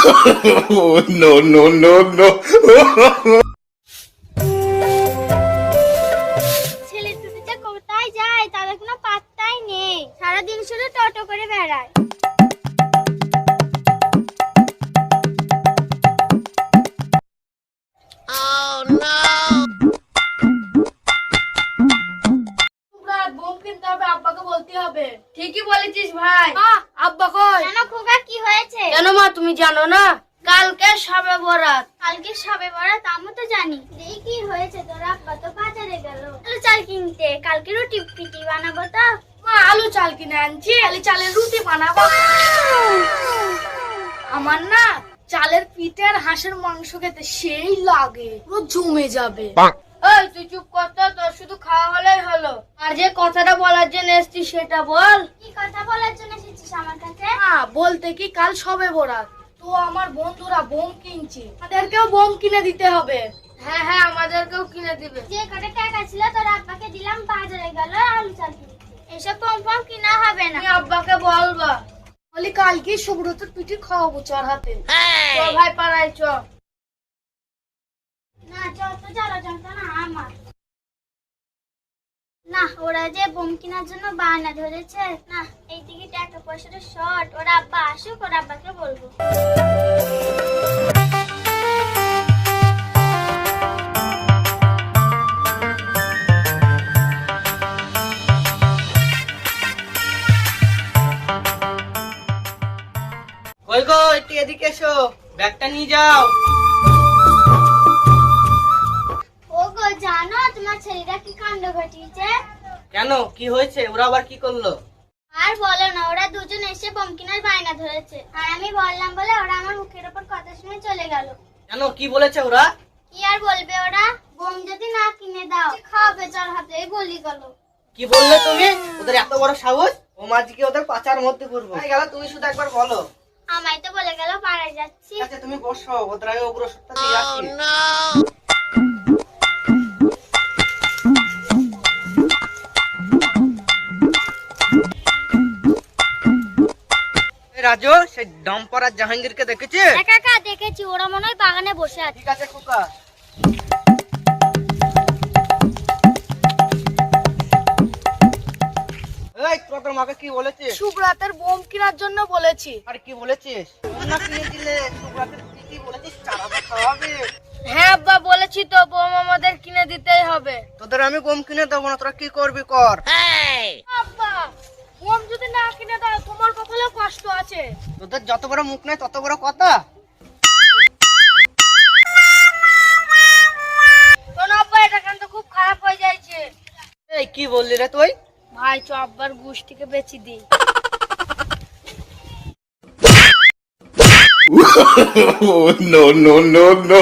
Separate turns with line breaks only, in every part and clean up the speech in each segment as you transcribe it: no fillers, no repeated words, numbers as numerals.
No, no, no, no.
ছেলে দুটো যে কোথায় যায় তাদের কোনো পাত্তাই নেই, সারাদিন শুধু টোটো করে বেড়ায়।
বোম কিনতে হবে, আব্বাকে বলতে হবে। ঠিকই বলেছিস ভাই। আব্বা কই?
কেন খোকা, কি হয়েছে?
কেন মা, তুমি জানো না কালকে সবে বরাত?
কালকে সবে বরাত, আমি তো জানি। এই কি হয়েছে, তোর আব্বা তো বাজারে গেল আলু চাল কিনতে, কালকে রুটি পিটি বানাবো তো।
মা আলু চাল কিনে আনছি, আলু চালের রুটি বানাবো। আমার না চালের পিঠে আর হাঁসের মাংস খেতে সেই লাগে, পুরো জমে যাবে। এই তুই চুপ কর তো, তোর শুধু খাওয়া হলেই হলো। আর যে কথাটা বলার জন্য এসেছিস সেটা বল।
কি কথা বলার জন্য এসেছিস আমার কাছে?
বলতে কি কাল সবে বরাত, তো আমার বন্ধুরা বোম কিনছে, আমাদেরকেও বোম কিনে দিতে হবে। হ্যাঁ হ্যাঁ, আমাদেরকেও কিনে দিবে।
যে কটা টাকা ছিল তোর আব্বাকে দিলাম, বাজারে গেল আলু চাল কিনতে। এসব পম পম কিনা হবে না।
তুমি আব্বাকে বলবা, বলি কালকে সুব্রতর পিঠে খাওয়াবো চার হাতে। চল ভাই পাড়ায় চ।
না, যত জ্বালা যন্ত্রণা আমার। না, ওরা যে বোম কেনার জন্য বায়না ধরেছে, না এইদিকে টাকা পয়সাটা শর্ট। ওরা আব্বা আসুক, ওর আব্বাকে বলবো।
কই গো, একটু এদিকে এসো, ব্যাগটা নিয়ে যাও।
ওগো, জানো তোমার ছেলেটা কি কাণ্ড ঘটিয়েছে?
কেন, কি হয়েছে? ওরা আবার কি করলো?
আর বলো না, ওরা দুজন এসে বোম কেনার বায়না ধরেছে, আর আমি বললাম বলে ওরা আমার মুখের উপর কথা শুনে চলে গেল।
কেন, কি বলেছে ওরা?
কি আর বলবে, ওরা বোম যদি না কিনে দাও খাওয়াবে চার হাতে, এই বলি গেল।
কি বললে তুমি? ওদের এত বড় সাহস! ও মাঝকে ওদের পাচার মধ্যে করবো গেল। তুমি শুধু একবার বলো।
আমায় তো বলে গেল পাড়ায় যাচ্ছি।
আচ্ছা তুমি বসো, ওদের আমি অগ্র সত্তা দিয়ে আসি। রাজু, সেই ডম্পর আর জাহাঙ্গীরকে দেখেছিস?
কাকা দেখেছি, ওরা মনে হয় বাগানে বসে আছে।
ঠিক আছে খোকা। এই তোর মাকে কি বলেছিস?
সুব্রতের বোম কেনার জন্য বলেছি।
আর কি বলেছিস? না কিনে দিলে সুব্রতের কি বলেছিস? চারাটা খাওয়াবে।
হ্যাঁ আব্বা, বলেছি তো বোম আমাদের কিনে দিতেই হবে।
তোদের আমি গম কিনে দেবো না, তোরা কি করবি কর।
আব্বা, বোম যদি না কিনে দাও তোমার কপালেও কষ্ট আছে।
তোদের যত বড় মুখ নাই তত বড় কথা।
তোর আব্বা এটা কিন্তু খুব খারাপ হয়ে যাচ্ছে।
এই কি বললি রে তুই?
ভাই চ আব্বার গোষ্ঠীকে বেচি দিই।
No, no, no, no.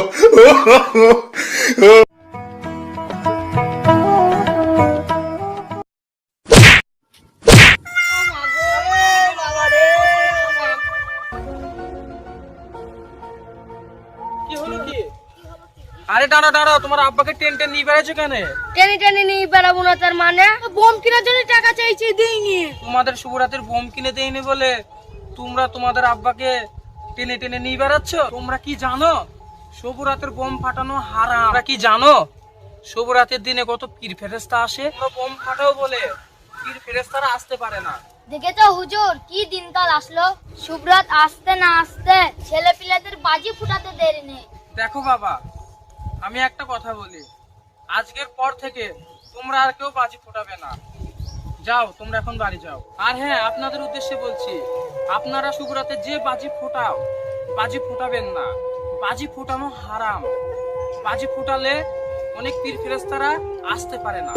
কি হলো কি? আরে দাঁড়াও দাঁড়াও, তোমার আব্বাকে টেন নিয়ে বেড়াচ্ছ কেন?
টেনে টেনে নিয়ে বেড়াবো না তার মানে? বোম কেনার জন্য টাকা চাইছি, দিইনি।
তোমাদের শুভরাতের বোম কিনে দেয়নি বলে তোমরা তোমাদের আব্বাকে টেনে টেনে নিয়ে বেড়াচ্ছ? তোমরা কি জানো শুভরাতের বোম ফাটানো হারাম? তোমরা কি জানো শুভরাতের দিনে কত পীর ফেরেশতা আসে? বোম ফাটাও বলে পীর ফেরেশতারা আসতে পারে না।
দেখেছো হুজুর, কি দিনকাল আসলো। সুব্রত আসতে না আসতে ছেলে পিলেদের বাজি ফুটাতে দেরি নেই।
দেখো বাবা, আমি একটা কথা বলি, আজকের পর থেকে তোমরা আর কেউ বাজি ফোটাবে না। যাও, তোমরা এখন বাড়ি যাও। আর হ্যাঁ, আপনাদের উদ্দেশ্যে বলছি, আপনারা শুভরাতে যে বাজি ফোটাও, বাজি ফোটাবেন না। বাজি ফোটানো হারাম। বাজি ফোটালে অনেক পীর ফেরেশতারা আসতে পারে না।